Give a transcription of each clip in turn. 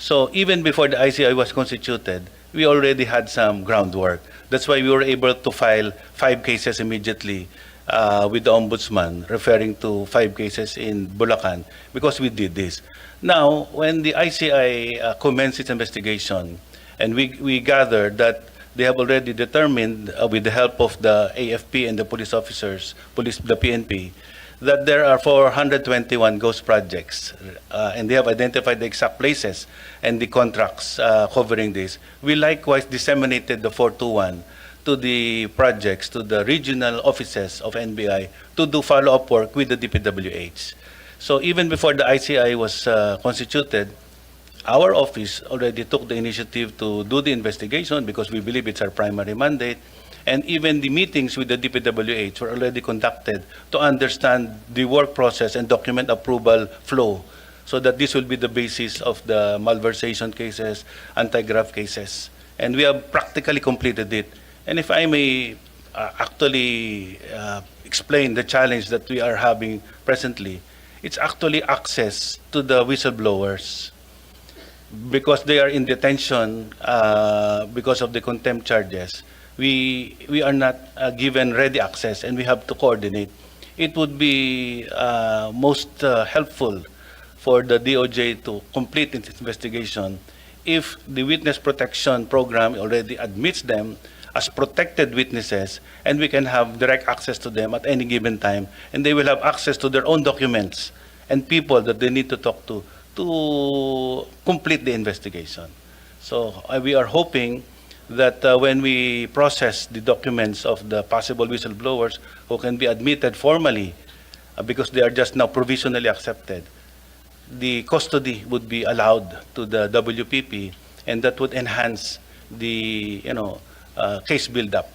So even before the ICI was constituted, we already had some groundwork. That's why we were able to file 5 cases immediately with the Ombudsman, referring to 5 cases in Bulacan, because we did this. Now, when the ICI commenced its investigation, and we gathered that they have already determined, with the help of the AFP and the police officers, the PNP, that there are 421 ghost projects, and they have identified the exact places and the contracts covering this. We likewise disseminated the 421 to the projects, to the regional offices of NBI to do follow-up work with the DPWH. So even before the ICI was constituted, our office already took the initiative to do the investigation because we believe it's our primary mandate. And even the meetings with the DPWH were already conducted to understand the work process and document approval flow, so that this will be the basis of the malversation cases, anti-graft cases. And we have practically completed it. And if I may actually explain the challenge that we are having presently, it's actually access to the whistleblowers. Because they are in detention because of the contempt charges, we are not given ready access, and we have to coordinate. It would be most helpful for the DOJ to complete its investigation if the witness protection program already admits them as protected witnesses, and we can have direct access to them at any given time, and they will have access to their own documents and people that they need to talk to complete the investigation. So we are hoping that when we process the documents of the possible whistleblowers who can be admitted formally, because they are just now provisionally accepted, the custody would be allowed to the WPP, and that would enhance the case build-up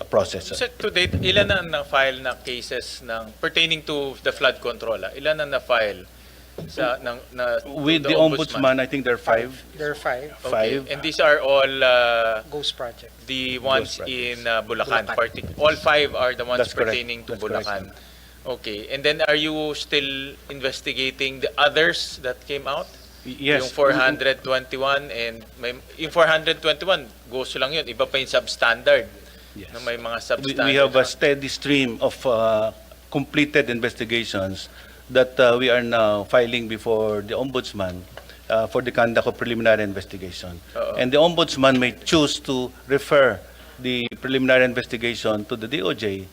process. So to date, ilan ang na-file na cases pertaining to the flood control? Ilan ang na-file? With the Ombudsman, I think there are 5. There are 5. Okay. And these are all Ghost project. the ones in Bulacan. Bulacan. All 5 are the ones That's correct. pertaining to That's correct, Bulacan. Okay. And then are you still investigating the others that came out? Yes. Yung 421 and yung 421, goes lang yun. Iba pa yung substandard. Yes. Na may mga substandard. We have a steady stream of completed investigations that we are now filing before the Ombudsman for the conduct of preliminary investigation. And the Ombudsman may choose to refer the preliminary investigation to the DOJ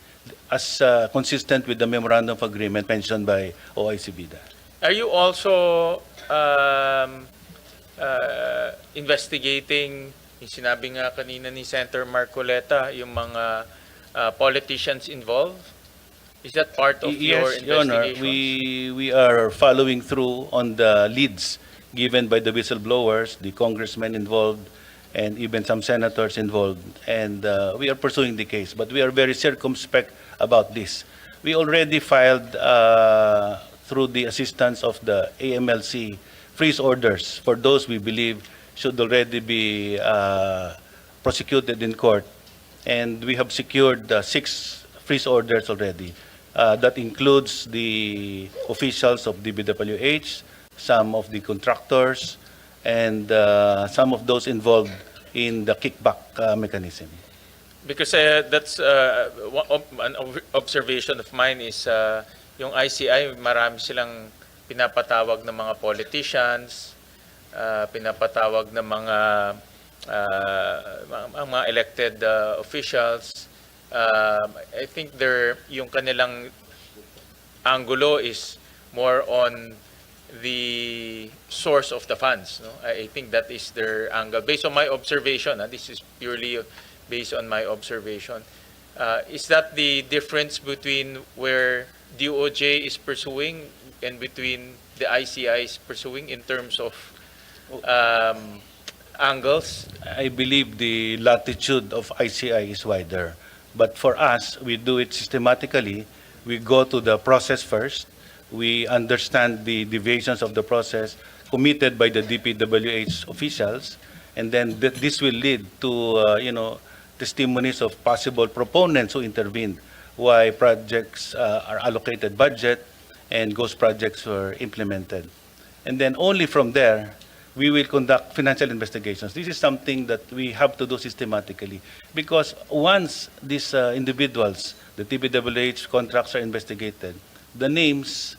as consistent with the Memorandum of Agreement mentioned by OIC-BIDA. Are you also investigating, yung sinabi nga kanina ni Senator Marcoleta, yung mga politicians involved? Is that part of your Yes, Your Honor, investigation? we are following through on the leads given by the whistleblowers, the congressmen involved, and even some senators involved. And we are pursuing the case, but we are very circumspect about this. We already filed through the assistance of the AMLC freeze orders for those we believe should already be prosecuted in court. And we have secured 6 freeze orders already. That includes the officials of DPWH, some of the contractors, and some of those involved in the kickback mechanism. Because that's an observation of mine is yung ICI, marami silang pinapatawag ng mga politicians, pinapatawag ng mga elected officials. I think yung kanilang angulo is more on the source of the funds. No? I think that is their angle. Based on my observation, this is purely based on my observation. Is that the difference between where DOJ is pursuing and between the ICI is pursuing in terms of angles? I believe the latitude of ICI is wider. But for us, we do it systematically. We go to the process first. We understand the deviations of the process committed by the DPWH officials, and then this will lead to testimonies of possible proponents who intervened, why projects are allocated budget and ghost projects were implemented. And then only from there, we will conduct financial investigations. This is something that we have to do systematically because once these individuals, the DPWH contracts are investigated, the names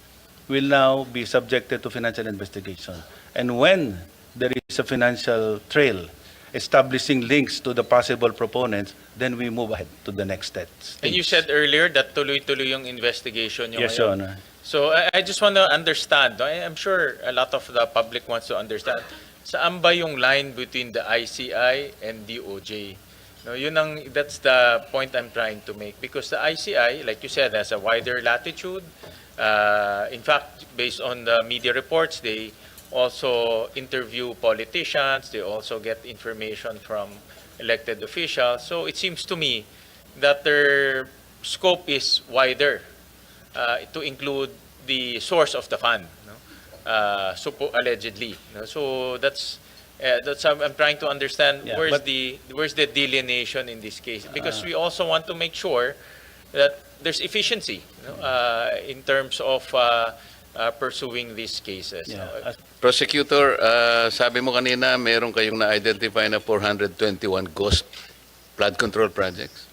will now be subjected to financial investigation. And when there is a financial trail establishing links to the possible proponents, then we move ahead to the next steps. And you said earlier that tuloy-tuloy yung investigation yung Yes, Your Honor. So I just want to understand, no? I'm sure a lot of the public wants to understand, saan ba yung line between the ICI and DOJ? No, that's the point I'm trying to make because the ICI, like you said, has a wider latitude. In fact, based on the media reports, they also interview politicians. They also get information from elected officials. So it seems to me that their scope is wider to include the source of the fund, no? Allegedly. No? So that's I'm trying to understand Yeah, where's the delineation in this case because we also want to make sure that there's efficiency, no? In terms of pursuing these cases. Yeah. No? Prosecutor, sabi mo kanina meron kayong na-identify na 421 ghost flood control projects.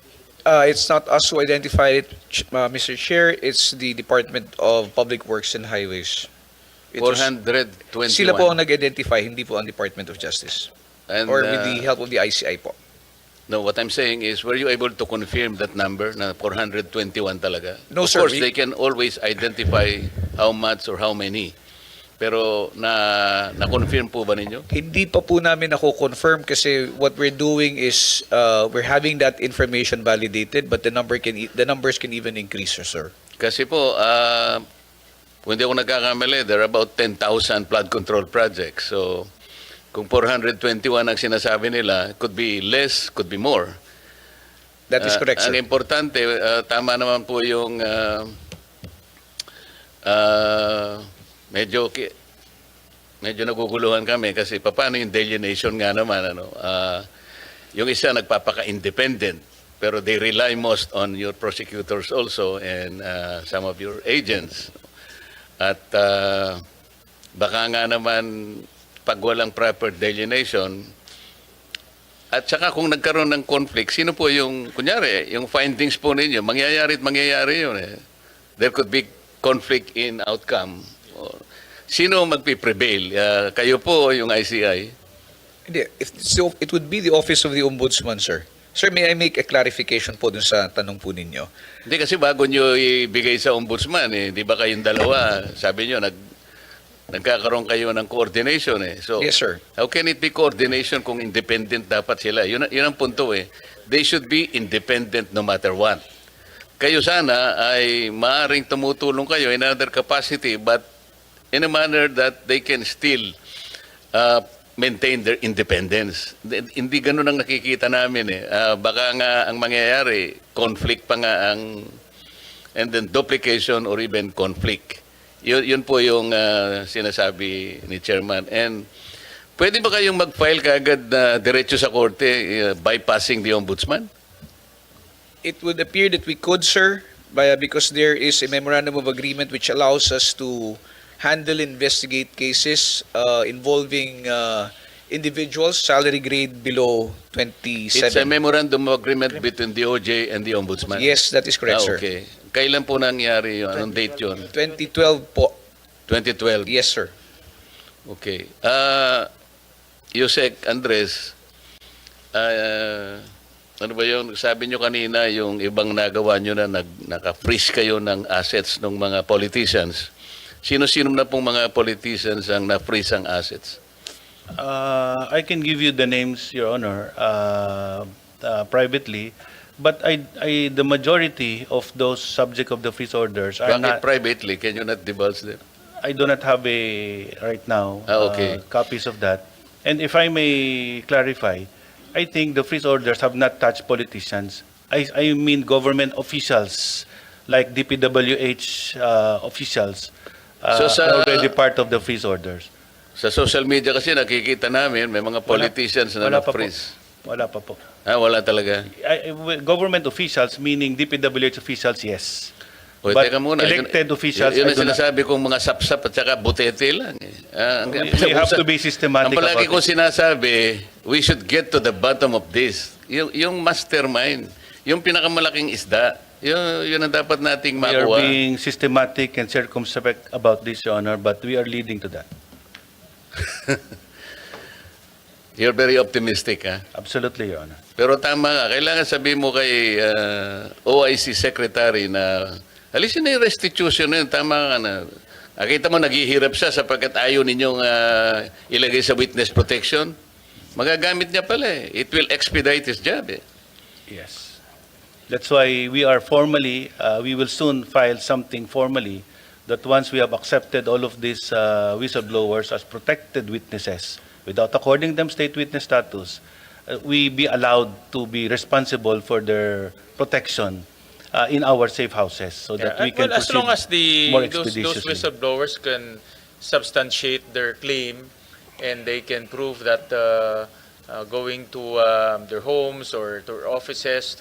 It's not us who identified it, Mr. Chair. It's the Department of Public Works and Highways. It was- 421. Sila po ang nag-identify, hindi po ang Department of Justice. And, Or with the help of the ICI po. no, what I'm saying is, were you able to confirm that number na 421 talaga? No, of sir, course, we- they can always identify how much or how many. Pero na-confirm po ba ninyo? Hindi pa po namin ako-confirm kasi what we're doing is we're having that information validated but the numbers can even increase, sir. Kasi po, kung hindi ako nagkakamali, there are about 10,000 flood control projects. So, kung 421 ang sinasabi nila, could be less, could be more. That is correct, Ang sir. importante, tama naman po yung medyo naguguluhan kami kasi paano yung delineation nga naman, ano? Yung isa nagpapaka-independent pero they rely most on your prosecutors also and some of your agents. At baka nga naman pag walang proper delineation at saka kung nagkaroon ng conflict, sino po yung, kunyari, yung findings po ninyo, mangyayari yun eh. There could be conflict in outcome. Sino magpiprevail? Kayo po o yung ICI? Hindi, it would be the Office of the Ombudsman, sir. Sir, may I make a clarification po dun sa tanong po ninyo? Hindi kasi bago nyo ibigay sa ombudsman, eh, di ba kayong dalawa, sabi nyo, nagkakaroon kayo ng coordination eh. So, Yes, sir. how can it be coordination kung independent dapat sila? Yun ang punto eh. They should be independent no matter what. Kayo sana ay maaring tumutulong kayo in another capacity but in a manner that they can still maintain their independence. Hindi ganun ang nakikita namin eh. Baka nga ang mangyayari, conflict pa nga and then duplication or even conflict. Yun po yung sinasabi ni Chairman. And pwede ba kayong mag-file kaagad diretso sa korte bypassing the Ombudsman? It would appear that we could, sir, because there is a memorandum of agreement which allows us to handle, investigate cases involving individuals, salary grade below 27. It's a memorandum of agreement between the DOJ and the Ombudsman? Yes, that is correct, sir. Okay. Kailan po nangyari yun? Anong date yun? 2012 po. 2012? Yes, sir. Okay. Usec Andres, ano ba yun? Sabi nyo kanina, yung ibang nagawa nyo na naka-freeze kayo ng assets ng mga politicians. Sino-sino na pong mga politicians ang na-freeze ang assets? I can give you the names, Your Honor, privately, but the majority of those subject of the freeze orders are Bakit not. privately? Can you not divulge them? I do not have right now Okay. copies of that. And if I may clarify, I think the freeze orders have not touched politicians. I mean government officials like DPWH officials So are already part of the freeze orders. Sa social media kasi nakikita namin may mga politicians na Wala pa po. na-freeze. Wala pa po. Wala talaga. Government officials, meaning DPWH officials, yes. O, But teka muna. elected officials, Yun I ang do not- sinasabi kong mga sapsap at saka butete lang. We have to be systematic Ang palagi about kong sinasabi, we should get to the bottom of this. Yung mastermind, yung pinakamalaking isda, yun ang dapat nating We are makuha. being systematic and circumspect about this, Your Honor, but we are leading to that. You're very optimistic, ha? Absolutely, Your Honor. Pero tama nga, kailangan sabihin mo kay OIC Secretary na alisin na yung restitution na yun. Tama nga na. Nakita mo, naghihirap siya sapagkat ayaw ninyong ilagay sa witness protection. Magagamit niya pala eh. It will expedite his job eh. Yes. That's why we are formally, we will soon file something formally that once we have accepted all of these whistleblowers as protected witnesses, without according them state witness status, we be allowed to be responsible for their protection in our safe houses so that we can well, as long as more those expeditiously. whistleblowers can substantiate their claim and they can prove that going to their homes or to offices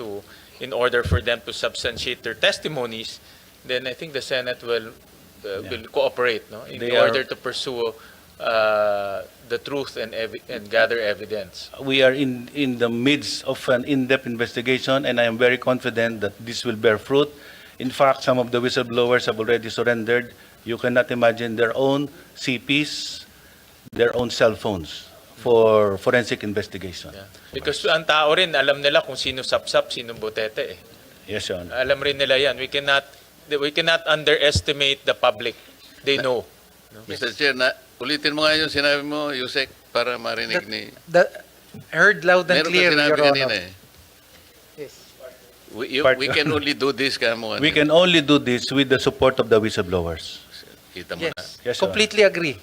in order for them to substantiate their testimonies, then I think the Senate will cooperate, no, in They order are- to pursue the truth and gather evidence. We are in the midst of an in-depth investigation, and I am very confident that this will bear fruit. In fact, some of the whistleblowers have already surrendered. You cannot imagine their own CPs, their own cell phones for forensic investigation. Yeah. Because ang tao rin, alam nila kung sino sapsap, sino butete eh. Yes, Your Honor. Alam rin nila yan. We cannot underestimate the public. They know. Mr. Chair, ulitin mo nga yung sinabi mo, Usec, para marinig ni... Heard loud and Meron clear, ka sinabi Your kanina Honor. eh. Yes. We can only do this, kamo. We can only do this with the support of the whistleblowers. Kita mo na. Yes. Yes, Your Honor. Completely agree.